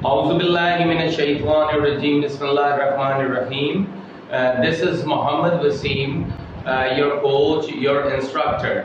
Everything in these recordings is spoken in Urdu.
A'udhu billahi minash shaitanir rajeem. Bismillahir rahmanir rahim. This is Mohammed Waseem, your coach, your instructor.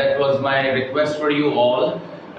That was my request for you all.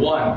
1,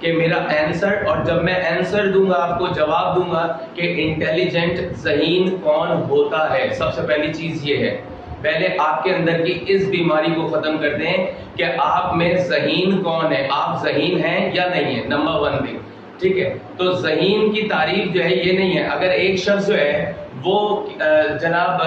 کہ میرا آنسر، اور جب میں آنسر دوں گا آپ کو جواب دوں گا کہ انٹیلیجنٹ ذہین کون ہوتا ہے، سب سے پہلی چیز یہ ہے، پہلے آپ کے اندر کی اس بیماری کو ختم کر دیں کہ آپ میں ذہین کون ہے، آپ ذہین ہیں یا نہیں ہے، نمبر 1 تھنگ، ٹھیک ہے؟ تو ذہین کی تعریف جو ہے یہ نہیں ہے، اگر ایک شخص جو ہے وہ جناب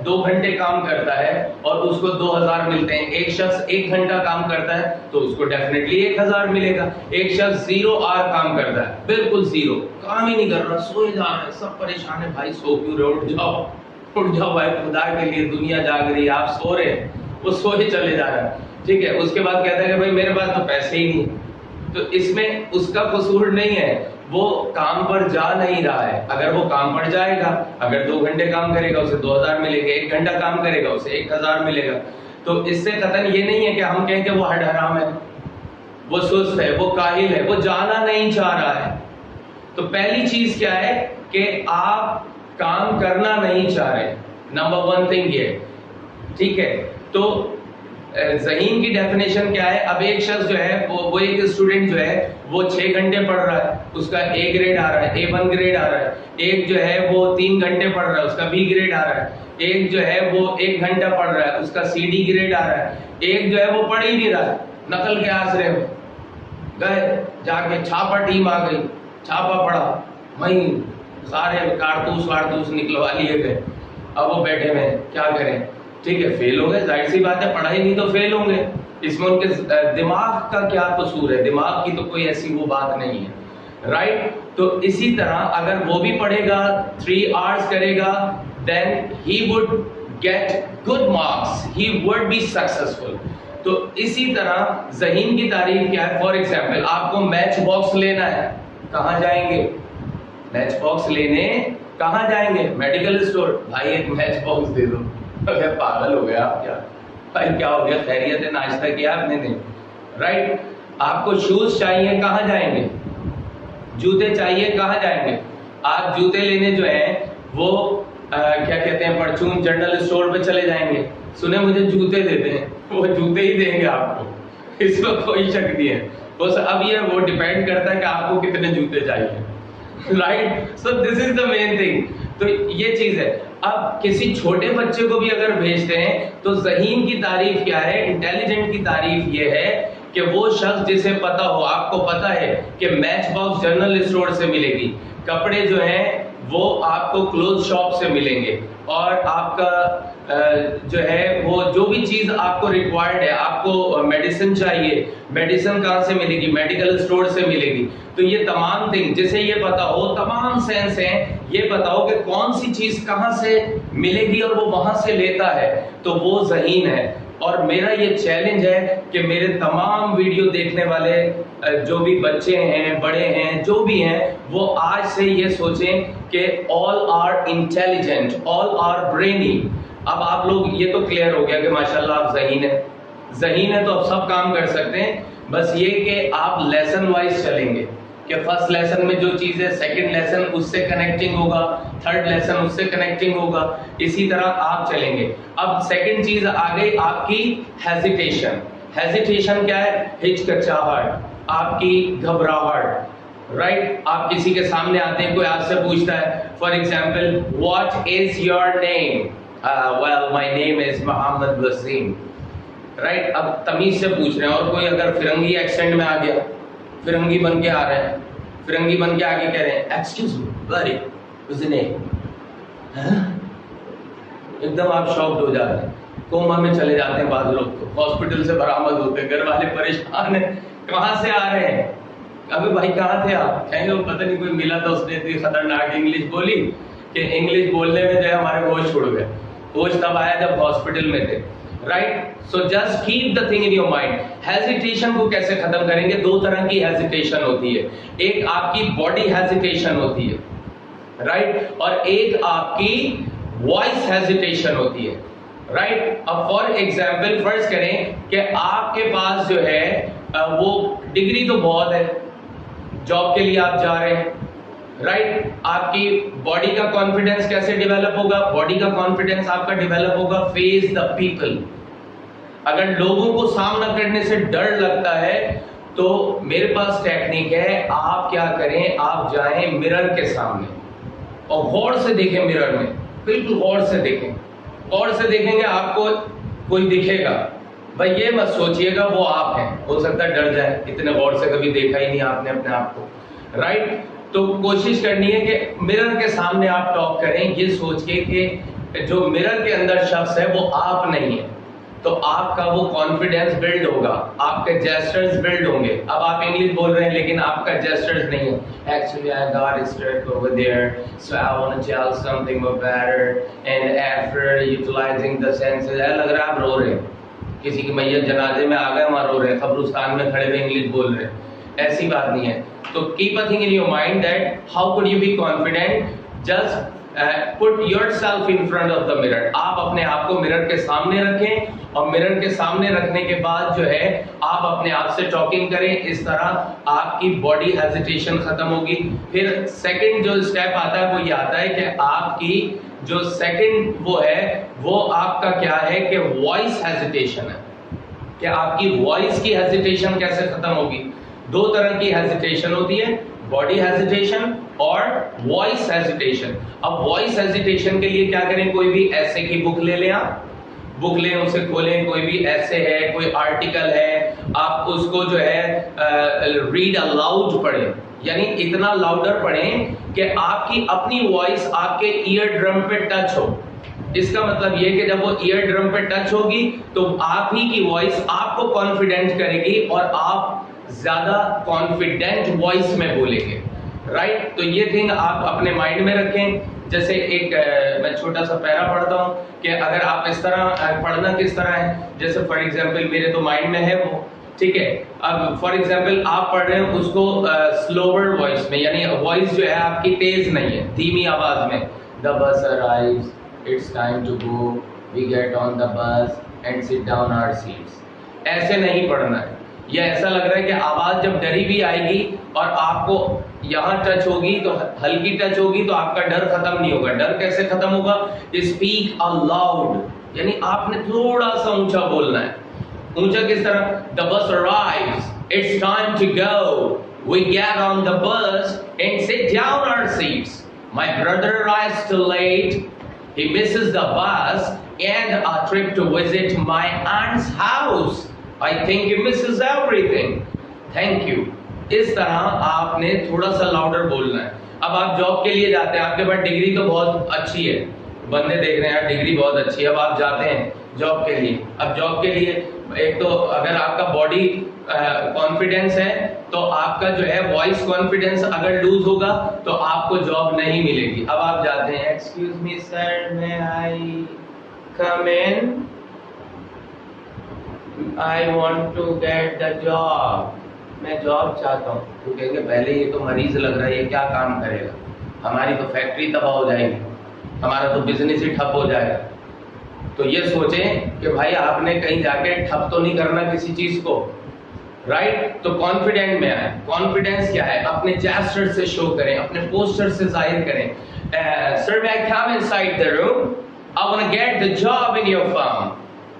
2 گھنٹے کام کرتا ہے اور اس کو 2000 ملتے ہیں، ایک شخص 1 گھنٹہ کام کرتا ہے تو اس کو ڈیفینیٹلی 1000 ملے گا، ایک شخص 0 آور کام کرتا ہے، بالکل 0 کام ہی نہیں کر رہا، سوئے جا رہا ہے، سب پریشان ہے، بھائی سو کیوں رہے، اٹھ جاؤ بھائی، خدا کے لیے دنیا جاگ رہی ہے، آپ سو رہے ہیں، وہ سوئے چلے جا رہا ہے، ٹھیک ہے؟ اس کے بعد کہتا ہے کہ بھائی میرے پاس تو پیسے ہی نہیں، تو اس میں اس کا قصور نہیں ہے، وہ کام پر جا نہیں رہا ہے، اگر وہ کام پر جائے گا، اگر 2 گھنٹے کام کرے گا اسے 2000 ملے گا، 1 گھنٹہ کام کرے گا اسے 1000 ملے گا، تو اس سے قطعاً یہ نہیں ہے کہ ہم کہیں کہ وہ ہڈ حرام ہے، وہ سست ہے، وہ کاہل ہے، وہ جانا نہیں چاہ رہا ہے۔ تو پہلی چیز کیا ہے کہ آپ کام کرنا نہیں چاہ رہے، نمبر 1 تھنگ یہ، ٹھیک ہے؟ تو ذہین کی ڈیفینیشن کیا ہے؟ اب ایک شخص جو ہے وہ ایک اسٹوڈنٹ جو ہے وہ 6 گھنٹے پڑھ رہا ہے، اس کا A گریڈ آ رہا ہے، A1 گریڈ آ رہا ہے، ایک جو ہے وہ 3 گھنٹے پڑھ رہا ہے، اس کا B گریڈ آ رہا ہے، ایک جو ہے وہ 1 گھنٹہ پڑھ رہا ہے، اس کا CD گریڈ آ رہا ہے، ایک جو ہے وہ پڑھ ہی نہیں رہا ہے، نقل کے آسرے میں گئے، جا کے چھاپا ٹیم آ گئی، چھاپا پڑا، وہیں سارے کارتوس نکلوا لیے گئے، اب وہ بیٹھے ہوئے کیا کریں، ٹھیک ہے؟ فیل ہو گئے، ظاہر سی بات ہے، پڑھائی نہیں تو فیل ہوں گے، اس میں ان کے دماغ کا کیا قصور ہے، دماغ کی تو کوئی ایسی وہ بات نہیں ہے، رائٹ؟ تو اسی طرح اگر وہ بھی پڑھے گا 3 hours کرے گا then he would get good marks, he would be successful۔ تو اسی طرح ذہین کی تعریف کیا ہے؟ فار ایگزامپل آپ کو میچ باکس لینا ہے، کہاں جائیں گے؟ میچ باکس لینے کہاں جائیں گے؟ میڈیکل اسٹور، بھائی ایک میچ باکس دے دو، پاگل ہو گیا آپ، کیا بھائی کیا ہو گیا، خیریت ہے، ناشتہ کیا آپ نے؟ نہیں، رائٹ؟ آپ کو شوز چاہیے، کہاں جائیں گے؟ جوتے چاہیے، کہاں جائیں گے؟ آپ جوتے لینے جو ہیں وہ کیا کہتے ہیں، پرچون جنرل اسٹور پہ چلے جائیں گے، سنیں مجھے جوتے دیتے ہیں، وہ جوتے ہی دیں گے آپ کو، اس میں کوئی شک نہیں ہے، بس اب یہ وہ ڈیپینڈ کرتا ہے کہ آپ کو کتنے جوتے چاہیے، رائٹ؟ سو دس از دا مین تھنگ۔ تو یہ چیز ہے۔ اب کسی چھوٹے بچے کو بھی اگر بھیجتے ہیں تو ذہین کی تعریف کیا ہے؟ انٹیلیجنٹ کی تعریف یہ ہے کہ وہ شخص جسے پتا ہو، آپ کو پتا ہے کہ میچ باکس جنرل اسٹور سے ملے گی، کپڑے جو ہیں وہ آپ کو کلوتھ شاپ سے ملیں گے، اور آپ کا جو ہے وہ جو بھی چیز آپ کو ریکوائرڈ ہے، آپ کو میڈیسن چاہیے، میڈیسن کہاں سے ملے گی؟ میڈیکل اسٹور سے ملے گی۔ تو یہ تمام تھنگ جسے یہ پتا ہو، تمام سینس ہیں، یہ پتا ہو کہ کون سی چیز کہاں سے ملے گی اور وہ وہاں سے لیتا ہے، تو وہ ذہین ہے۔ اور میرا یہ چیلنج ہے کہ میرے تمام ویڈیو دیکھنے والے جو بھی بچے ہیں، بڑے ہیں، جو بھی ہیں، وہ آج سے یہ سوچیں کہ all are intelligent, all are brainy۔ اب آپ لوگ یہ تو کلیئر ہو گیا کہ ماشاءاللہ آپ ذہین ہیں، ذہین ہیں تو اب سب کام کر سکتے ہیں، بس یہ کہ آپ لیسن وائز چلیں گے کہ فرسٹ لیسن میں جو چیز ہے سیکنڈ لیسن اس سے کنیکٹنگ ہوگا، تھرڈ لیسن اس سے کنیکٹنگ ہوگا، اسی طرح آپ چلیں گے۔ اب سیکنڈ چیز آ گئی آپ کی ہیزیٹیشن۔ ہیزیٹیشن کیا ہے؟ ہچکچاہٹ، آپ کی گھبراہٹ، رائٹ؟ آپ کسی کے سامنے آتے ہیں، کوئی آپ سے پوچھتا ہے for example what is your name? Well my name is Muhammad Wasim, right? اب تمیز سے پوچھ رہے ہیں، اور کوئی اگر فرنگی ایکسینٹ میں آ گیا، فرنگی بن کے آ رہے ہیں، فرنگی بن کے آگے کہہ رہے ہیں ایکسکیوز می ویری از نیم، ایک دم آپ شاکڈ ہو جاتے ہیں، کوما میں چلے جاتے ہیں، بعض لوگ تو ہاسپٹل سے برآمد ہوتے ہیں، گھر والے پریشان ہیں، کہاں سے آ رہے ہیں؟ ابھی بھائی کہاں تھے آپ؟ کہیں گے وہ پتہ نہیں کوئی ملا تھا، اس نے اتنی خطرناک انگلش بولی کہ انگلش بولنے میں جو ہے ہمارے ہوش چھوڑ گئے۔ ہوش تب آیا جب ہاسپٹل میں تھے، right? So just keep the thing in your mind. Hesitation کو کیسے ختم کریں گے؟ 2 طرح کی ہیزیٹیشن ہوتی ہے، ایک آپ کی باڈی ہیزیٹیشن ہوتی ہے، رائٹ؟ اور ایک آپ کی وائس ہیزیٹیشن ہوتی ہے، رائٹ؟ اب فار ایگزامپل فرض کریں کہ آپ کے پاس جو ہے وہ ڈگری تو بہت ہے، جاب کے لیے آپ جا رہے ہیں، رائٹ؟ آپ کی باڈی کا کانفیڈنس کیسے ڈیولپ ہوگا؟ باڈی کا کانفیڈنس آپ کا ڈیولپ ہوگا فیس دا پیپل۔ اگر لوگوں کو سامنا کرنے سے ڈر لگتا ہے تو میرے پاس ٹیکنیک ہے، آپ کیا کریں، آپ جائیں مرر کے سامنے اور غور سے دیکھیں، مرر میں بالکل غور سے دیکھیں، غور سے دیکھیں گے آپ کو کوئی دکھے گا، بھائی یہ مت سوچئے گا وہ آپ ہیں، ہو سکتا ہے ڈر جائے، اتنے غور سے کبھی دیکھا ہی نہیں آپ نے اپنے آپ کو، رائٹ؟ تو کوشش کرنی ہے کہ مرر کے سامنے آپ ٹاک کریں یہ سوچ کے کہ جو مرر کے اندر شخص ہے وہ آپ نہیں ہے، تو آپ کا وہ کانفیڈینس بلڈ ہوگا، آپ کے جیسچرز بلڈ ہوں گے۔ اب آپ انگلش بول رہے ہیں لیکن آپ کا جیسچرز نہیں ہے، actually I got stuck over there so I want to tell something more better and after utilizing the senses، لگ رہا ہے آپ رو رہے ہیں، کسی کی میت جنازے میں آ گئے وہاں رو رہے ہیں، قبرستان میں کھڑے ہوئے انگلش بول رہے ہیں، ایسی بات نہیں ہے۔ تو keep a thing in your mind that how could you be confident, just put yourself in front of the mirror، آپ اپنے آپ کو مرر کے سامنے رکھیں اور مرر کے سامنے رکھنے کے بعد جو ہے آپ اپنے آپ سے ٹاکنگ کریں، اس طرح آپ کی باڈی ہیزیٹیشن ختم ہوگی۔ پھر سیکنڈ جو اسٹیپ آتا ہے وہ یہ آتا ہے کہ آپ کی جو سیکنڈ وہ ہے وہ آپ کا کیا ہے کہ وائس ہیزیٹیشن ہے، کہ آپ کی وائس کی ہیزیٹیشن کیسے ختم ہوگی۔ دو طرح کی ہیزیٹیشن ہوتی ہے، باڈی ہیزیٹیشن اور وائس ہیزیٹیشن۔ اب وائس ہیزیٹیشن کے لیے کیا کریں، کوئی بھی ایسے کی بک لے لیں، آپ بک لیں، اسے کھولیں، کوئی بھی ایسے ہے، کوئی آرٹیکل ہے، آپ اس کو جو ہے ریڈ الاؤڈ پڑھیں، یعنی اتنا لاؤڈر پڑھیں کہ آپ کی اپنی وائس آپ کے ایئر ڈرم پہ ٹچ ہو۔ اس کا مطلب یہ کہ جب وہ ایئر ڈرم پہ ٹچ ہوگی تو آپ ہی کی وائس آپ کو کانفیڈنٹ کرے گی اور آپ زیادہ کانفیڈنٹ وائس میں بولیں گے، رائٹ؟ تو یہ تھنگ آپ اپنے مائنڈ میں رکھیں۔ جیسے ایک میں چھوٹا سا پیرا پڑھتا ہوں کہ اگر آپ اس طرح پڑھنا کس طرح ہے، جیسے فار ایگزامپل میرے تو مائنڈ میں ہے وہ، ٹھیک ہے، اب فار ایگزامپل آپ پڑھ رہے ہیں اس کو سلوور وائس میں، یعنی وائس جو ہے آپ کی تیز نہیں ہے، دھیمی آواز میں، the bus arrives, it's time to go, we get on the bus and sit down our seats، ایسے نہیں پڑھنا ہے۔ یہ ایسا لگ رہا ہے کہ آواز جب ڈری بھی آئے گی اور آپ کو یہاں ٹچ ہوگی تو ہلکی ٹچ ہوگی تو آپ کا ڈر ختم نہیں ہوگا۔ ڈر کیسے ختم ہوگا؟ اسپیک الاؤڈ، یعنی آپ نے تھوڑا سا اونچا بولنا ہے۔ اونچا کس طرح؟ the bus arrives, it's time to go, we get on the bus and sit down our seats, my brother arrives too late, he misses the bus and a trip to visit my aunt's house, I think he misses everything, thank you۔ اس طرح آپ نے تھوڑا سا لاؤڈر بولنا ہے۔ اب آپ جاب کے لیے جاتے ہیں، آپ کے پاس ڈگری تو بہت اچھی ہے، بندے دیکھ رہے ہیں ڈگری بہت اچھی ہے، اب آپ جاتے ہیں جاب کے لیے۔ اب جاب کے لیے ایک تو اگر آپ کا باڈی کانفیڈینس ہے تو آپ کا جو ہے وائس کانفیڈینس اگر لوز ہوگا تو آپ کو جاب نہیں ملے گی۔ اب آپ جاتے ہیں، excuse me sir, may I come in, I want to get the job، میں جاب چاہتا ہوں۔ تو کہیں گے پہلے یہ تو مریض لگ رہا ہے، یہ کیا کام کرے گا، ہماری تو فیکٹری تباہ ہو جائے گی، ہمارا تو بزنس ہی ٹھپ ہو جائے گا۔ تو یہ سوچیں کہ بھائی آپ نے کہیں جا کے ٹھپ تو نہیں کرنا کسی چیز کو، رائٹ؟ تو کانفیڈنٹ میں آئے۔ کانفیڈنس کیا ہے؟ اپنے جیسچر سے شو کریں، اپنے پوسچر سے ظاہر کریں۔ سر may I come inside the room, I want to get the job in your firm۔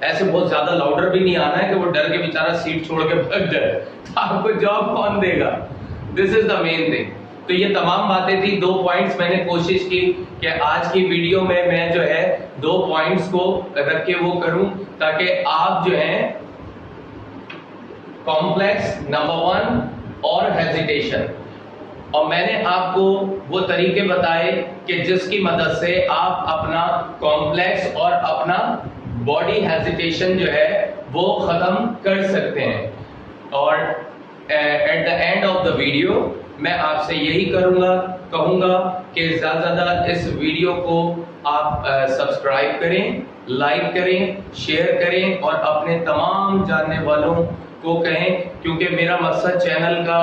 ایسے بہت زیادہ لاؤڈر بھی نہیں آنا ہے کہ وہ ڈر کے بیچارہ سیٹ چھوڑ کے بھگ جائے، آپ کو جاب کون دے گا؟ دس از دا مین تھنگ۔ تو یہ تمام باتیں تھی، 2 پوائنٹس میں نے کوشش کی کہ آج کی ویڈیو میں میں جو ہے 2 پوائنٹس کو رکھ کے وہ کروں تاکہ آپ جو ہیں کمپلیکس، نمبر 1 اور ہیزیٹیشن، اور میں نے آپ کو وہ طریقے بتائے کہ جس کی مدد سے آپ اپنا کمپلیکس اور اپنا باڈی ہیزیٹیشن جو ہے وہ ختم کر سکتے ہیں۔ اور at the end of the video میں آپ سے یہی کہوں گا کہ زیادہ سے زیادہ اس ویڈیو کو آپ سبسکرائب کریں، لائک کریں، شیئر کریں اور اپنے تمام جاننے والوں کو کہیں، کیونکہ میرا مقصد چینل کا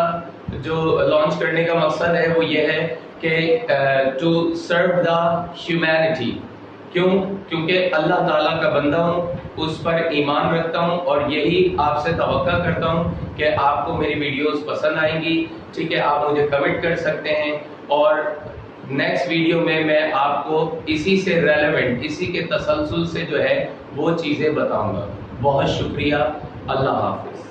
جو لانچ کرنے کا مقصد ہے وہ یہ ہے کہ ٹو سرو دا ہیومینٹی۔ کیوں؟ کیونکہ اللہ تعالیٰ کا بندہ ہوں، اس پر ایمان رکھتا ہوں اور یہی آپ سے توقع کرتا ہوں کہ آپ کو میری ویڈیوز پسند آئیں گی، ٹھیک ہے؟ آپ مجھے کمنٹ کر سکتے ہیں اور نیکسٹ ویڈیو میں آپ کو اسی سے ریلیونٹ، اسی کے تسلسل سے جو ہے وہ چیزیں بتاؤں گا۔ بہت شکریہ، اللہ حافظ۔